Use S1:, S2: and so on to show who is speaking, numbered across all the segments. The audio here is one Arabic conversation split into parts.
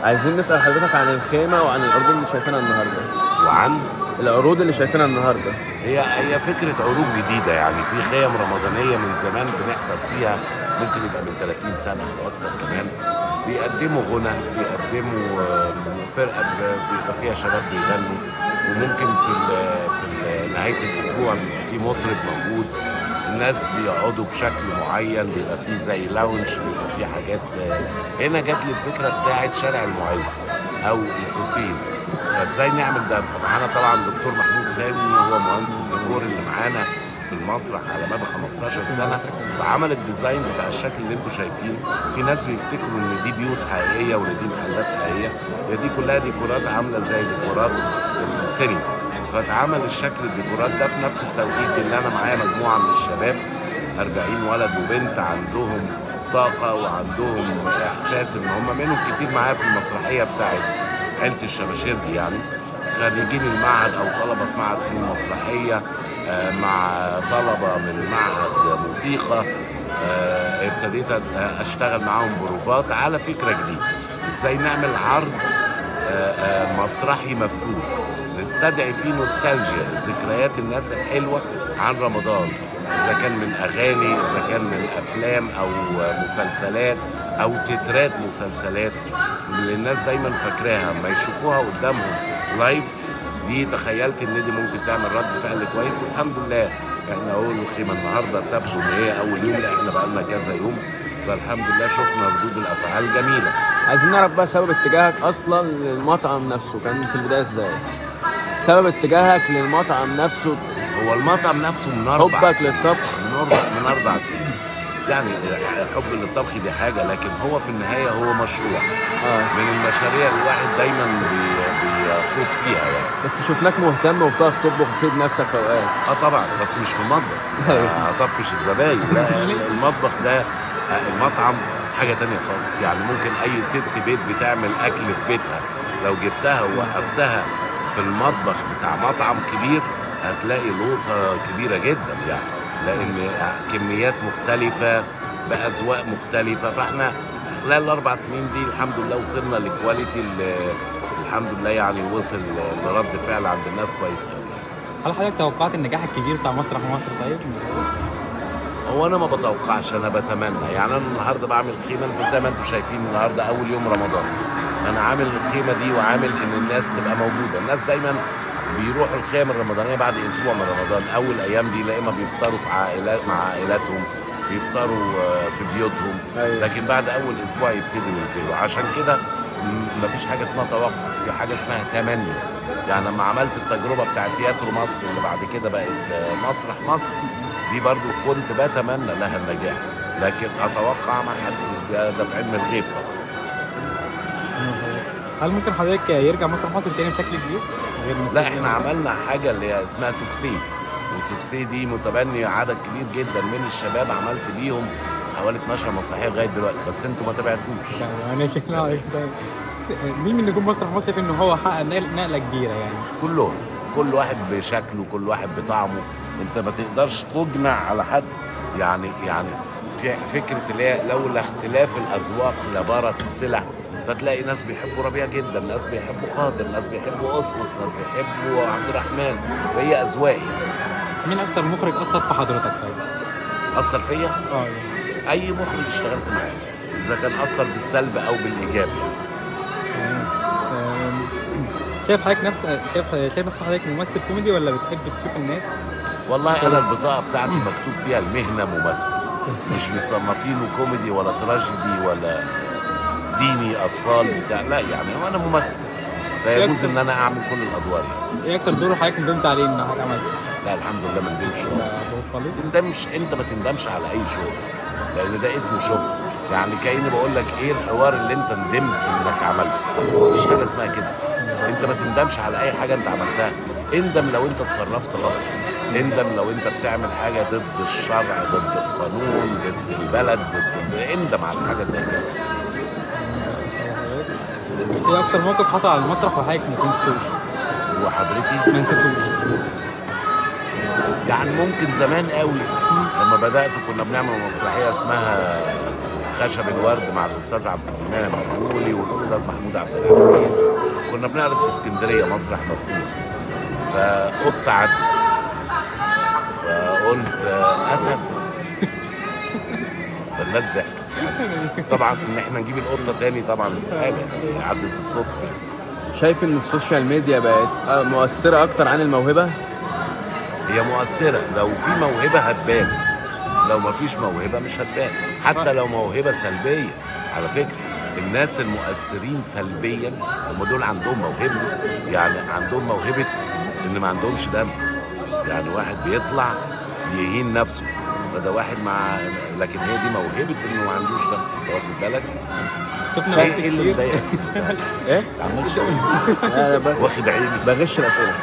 S1: عايزين نسأل حضرتك عن الخيمة وعن العروض اللي شايفينها النهاردة.
S2: وعن
S1: العروض اللي شايفينها النهاردة.
S2: هي فكره عروض جديده، يعني في خيم رمضانيه من زمان بنحضر فيها، ممكن يبقى من 30 سنه او اكتر كمان. بيقدموا غنى، بيقدموا فرقه بيبقى فيها شباب بيغنوا، وممكن نهايه الاسبوع بيبقى في مطرب موجود. الناس بيقعدوا بشكل معين، بيبقى فيه زي لاونج، بيبقى فيه حاجات. هنا جات لي الفكره بتاعت شارع المعز او الحسين، فازاي نعمل ده؟ فمعانا طبعا دكتور محمود سامي، هو مهندس الديكور اللي معانا في المسرح على مدى 15 سنه، وعمل الديزاين بتاع الشكل اللي انتم شايفينه. في ناس بيفتكروا ان دي بيوت حقيقيه وان دي محلات حقيقيه، هي دي كلها ديكورات عامله زي ديكورات السينما. فاتعمل الشكل الديكورات ده في نفس التوقيت اللي انا معايا مجموعه من الشباب، 40 ولد وبنت، عندهم طاقه وعندهم احساس ان هم منهم كتير معايا في المسرحيه بتاعت عيله الشباشير دي، يعني خريجين المعهد او طلبه في معهد فنون مسرحيه، مع طلبه من معهد موسيقى. ابتديت اشتغل معاهم بروفات على فكره جديده، ازاي نعمل عرض مسرحي مفروض نستدعي فيه نوستالجيا ذكريات الناس الحلوه عن رمضان، اذا كان من اغاني، اذا كان من افلام او مسلسلات او تترات مسلسلات اللي الناس دايما فاكراها، اما يشوفوها قدامهم لايف دي تخيلت ان دي ممكن تعمل رد فعل كويس. والحمد لله احنا اول الخيمه النهارده تبدو ان هي اول يوم، لا احنا بقى لنا كذا يوم، فالحمد لله شفنا ردود الافعال جميله.
S1: عايزين نعرف بقى سبب اتجاهك اصلا للمطعم نفسه كان في البداية ازاي؟ سبب اتجاهك للمطعم نفسه.
S2: هو المطعم نفسه من 4
S1: حبك
S2: سنين،
S1: للطبخ.
S2: من 4 سنين. يعني حب للطبخ دي حاجه، لكن هو في النهايه هو مشروع من المشاريع اللي الواحد دايما بيخوض فيها يعني.
S1: بس شفناك مهتم وبتعرف تطبخ وتفيد نفسك في اوقات.
S2: طبعا، بس مش في المطبخ هطفش الزباين، لا المطبخ ده المطعم حاجه تانية خالص. يعني ممكن اي ست بيت بتعمل اكل في بيتها لو جبتها ووقفتها في المطبخ بتاع مطعم كبير هتلاقي لوصه كبيره جدا، يعني لان كميات مختلفه باذواق مختلفه. فاحنا في خلال ال4 سنين دي الحمد لله وصلنا للكواليتي اللي الحمد لله يعني وصل لرد فعل عند الناس كويس قوي.
S3: هل حضرتك توقعت النجاح الكبير بتاع مسرح مصر طيب؟
S2: هو انا ما بتوقعش، انا بتمنى. يعني انا النهارده بعمل خيمه، انت زي ما انتم شايفين النهارده اول يوم رمضان، انا عامل الخيمه دي وعامل ان الناس تبقى موجوده. الناس دايما بيروحوا الخيم الرمضانيه بعد اسبوع من رمضان، اول ايام دي لا اما بيفطروا في عائلات مع عائلاتهم، بيفطروا في بيوتهم، لكن بعد اول اسبوع يبتدوا ينزلوا. عشان كده مفيش حاجه اسمها توقع، في حاجه اسمها تمني. يعني لما عملت التجربه بتاعت تياترو مصر اللي بعد كده بقت مسرح مصر، دي برضو كنت بتمنى لها النجاح، لكن اتوقع ما حد، ده في علم الغيب طبعا.
S3: هل ممكن حضرتك يرجع مسرح مصر تاني بشكل كبير؟
S2: لا احنا عملنا حاجه اللي هي اسمها سوكسي، والسوكسي دي متبني عدد كبير جدا من الشباب، عملت بيهم حوالي 12 مسرحيه لغايه دلوقتي، بس انتوا ما تابعتوش.
S3: انا شكلها مين من نجوم مسرح مصر في ان هو حقق نقله كبيره يعني؟
S2: كلهم، كل واحد بشكله، كل واحد بطعمه، انت ما تقدرش تجمع على حد. يعني في فكره اللي هي لولا اختلاف الاذواق لبارت السلع، فتلاقي ناس بيحبوا ربيع جدا، ناس بيحبوا خاطر، ناس بيحبوا قصقص، ناس بيحبوا عبد الرحمن، فهي اذواق.
S3: مين اكتر مخرج اثر في حضرتك طيب؟
S2: اثر فيا؟ اي مخرج اشتغلت معاه، اذا كان اثر بالسلب او بالايجاب يعني.
S3: شايف نفس حضرتك ممثل كوميدي ولا بتحب تشوف الناس؟
S2: والله انا البطاقه بتاعتي مكتوب فيها المهنه ممثل، مش مصنفينه كوميدي ولا تراجيدي ولا ديني اطفال بتاع، لا يعني هو انا ممثل، لا يجوز ان انا اعمل كل الادوار يعني.
S3: ايه اكتر دور حضرتك ندمت عليه ان حضرتك عملته؟
S2: لا الحمد لله ما ندمش خالص. انت ما تندمش على اي شغل، لان ده اسمه شغل. يعني كأني بقول لك ايه الحوار اللي انت ندمت انك عملته، مفيش حاجه اسمها كده. انت ما تندمش على اي حاجه انت عملتها، اندم لو انت اتصرفت غلط، اندم لو انت بتعمل حاجه ضد الشرع، ضد القانون، ضد البلد، اندم على حاجه زي كده.
S3: ايه اكتر موقف حصل على المسرح وحضرتك ما نسيتوش؟
S2: وحضرتي
S3: ما نسيتوش؟
S2: يعني ممكن زمان قوي لما بدأت كنا بنعمل مسرحيه اسمها خشب الورد مع الاستاذ عبد المنعم مقبولي والاستاذ محمود عبد العزيز. كنا بنعرض في اسكندريه مسرح مفتوح، فقطه عدت فقلت اسد فالناس ضحكت. طبعا ان احنا نجيب القطه تاني طبعا استحاله، يعني عدت بالصدفه.
S1: شايف ان السوشيال ميديا بقت مؤثرة اكتر عن الموهبة؟
S2: هي مؤثره، لو في موهبه هتبان، لو ما فيش موهبه مش هتبان، حتى لو موهبه سلبيه. على فكره الناس المؤثرين سلبيا هم دول عندهم موهبه، يعني عندهم موهبه ان ما عندهمش دم. يعني واحد بيطلع يهين نفسه فده واحد مع، لكن هي دي موهبه انه ما عندوش دم، واخد بالك؟
S3: شفنا
S2: ايه اللي
S3: كتير.
S2: مضايقك؟
S1: ايه؟
S2: ما عملتش
S1: انا
S2: واخد عيني.
S1: بغش الاسئلة.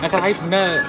S3: اخر حاجه شفناها